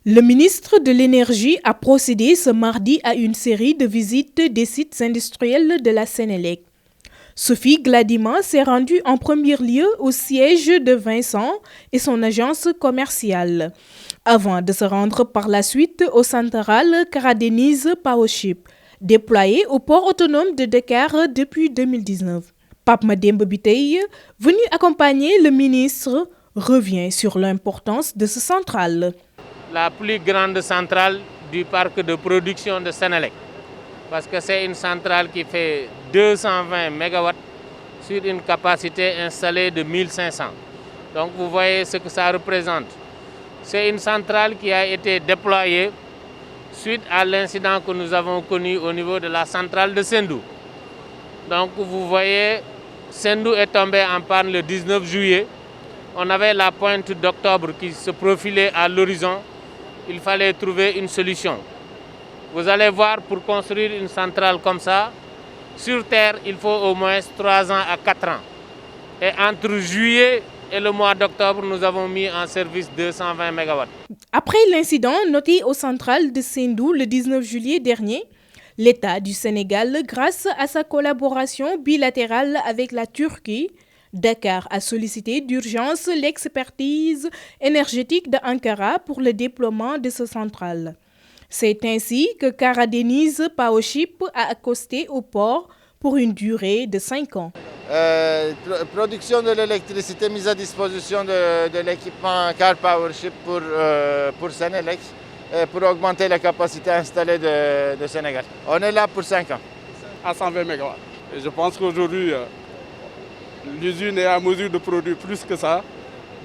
Le ministre de l'Énergie a procédé ce mardi à une série de visites des sites industriels de la Sénélec. Sophie Gladima s'est rendue en premier lieu au siège de Vincent et son agence commerciale, avant de se rendre par la suite au central Kara-Denise Powership, déployé au port autonome de Dakar depuis 2019. Pape Mademba Biteye, venu accompagner le ministre, revient sur l'importance de ce central. La plus grande centrale du parc de production de Sénélec, parce que c'est une centrale qui fait 220 MW sur une capacité installée de 1500. Donc vous voyez ce que ça représente. C'est une centrale qui a été déployée suite à l'incident que nous avons connu au niveau de la centrale de Sendou. Donc vous voyez, Sendou est tombé en panne le 19 juillet. On avait la pointe d'octobre qui se profilait à l'horizon. Il fallait trouver une solution. Vous allez voir, pour construire une centrale comme ça, sur Terre, il faut au moins 3 ans à 4 ans. Et entre juillet et le mois d'octobre, nous avons mis en service 220 MW. Après l'incident noté aux centrales de Sendou le 19 juillet dernier, l'État du Sénégal, grâce à sa collaboration bilatérale avec la Turquie, Dakar a sollicité d'urgence l'expertise énergétique d'Ankara pour le déploiement de ce centrale. C'est ainsi que Kara-Denise Powership a accosté au port pour une durée de 5 ans. Production de l'électricité, mise à disposition de l'équipement Car Powership pour Sénélec, pour augmenter la capacité installée de Sénégal. On est là pour 5 ans. À 120 MW. Et je pense qu'aujourd'hui, l'usine est à mesure de produire plus que ça,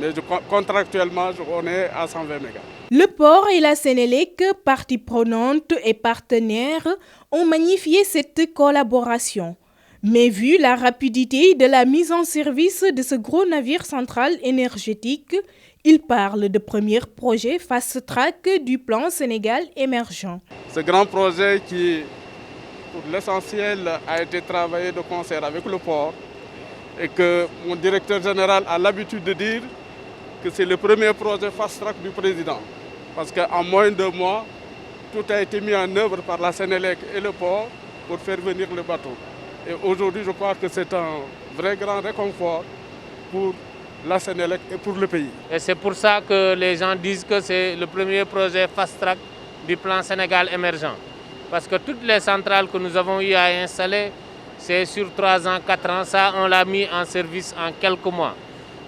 mais contractuellement, on est à 120 MW. Le port et la Sénélec, parties prenantes et partenaires, ont magnifié cette collaboration. Mais vu la rapidité de la mise en service de ce gros navire central énergétique, ils parlent de premier projet fast-track du plan Sénégal émergent. Ce grand projet qui, pour l'essentiel, a été travaillé de concert avec le port et que mon directeur général a l'habitude de dire que c'est le premier projet fast-track du président. Parce qu'en moins de 2 mois, tout a été mis en œuvre par la Sénélec et le port pour faire venir le bateau. Et aujourd'hui, je crois que c'est un vrai grand réconfort pour la Sénélec et pour le pays. Et c'est pour ça que les gens disent que c'est le premier projet fast-track du plan Sénégal émergent. Parce que toutes les centrales que nous avons eu à installer, c'est sur 3 ans, 4 ans. Ça, on l'a mis en service en quelques mois.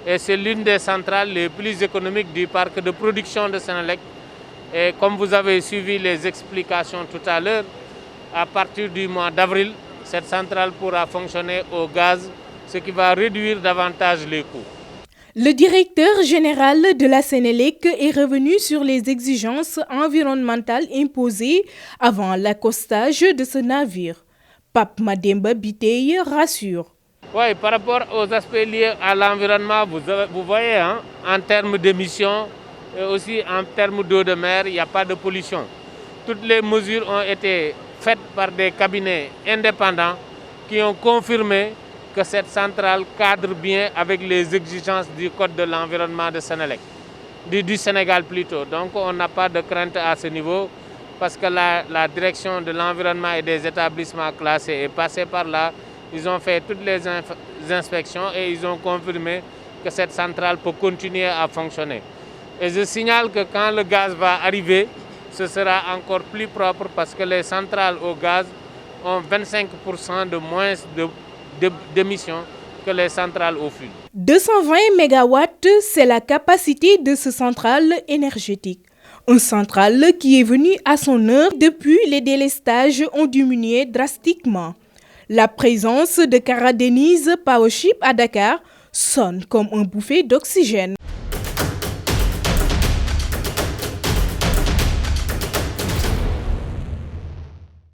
Et c'est l'une des centrales les plus économiques du parc de production de Sénélec. Et comme vous avez suivi les explications tout à l'heure, à partir du mois d'avril, cette centrale pourra fonctionner au gaz, ce qui va réduire davantage les coûts. Le directeur général de la Sénélec est revenu sur les exigences environnementales imposées avant l'accostage de ce navire. Pape Mademba Biteye rassure. Oui, par rapport aux aspects liés à l'environnement, vous voyez, hein, en termes d'émissions et aussi en termes d'eau de mer, il n'y a pas de pollution. Toutes les mesures ont été faites par des cabinets indépendants qui ont confirmé que cette centrale cadre bien avec les exigences du Code de l'environnement de Sénélec, du Sénégal plutôt. Donc on n'a pas de crainte à ce niveau parce que la direction de l'environnement et des établissements classés est passée par là. Ils ont fait toutes les inspections et ils ont confirmé que cette centrale peut continuer à fonctionner. Et je signale que quand le gaz va arriver, ce sera encore plus propre parce que les centrales au gaz ont 25% de moins d'émissions que les centrales au fût. 220 MW, c'est la capacité de ce centrale énergétique. Une centrale qui est venue à son heure depuis les délestages ont diminué drastiquement. La présence de Kara-Denise Powership à Dakar sonne comme un bouffée d'oxygène.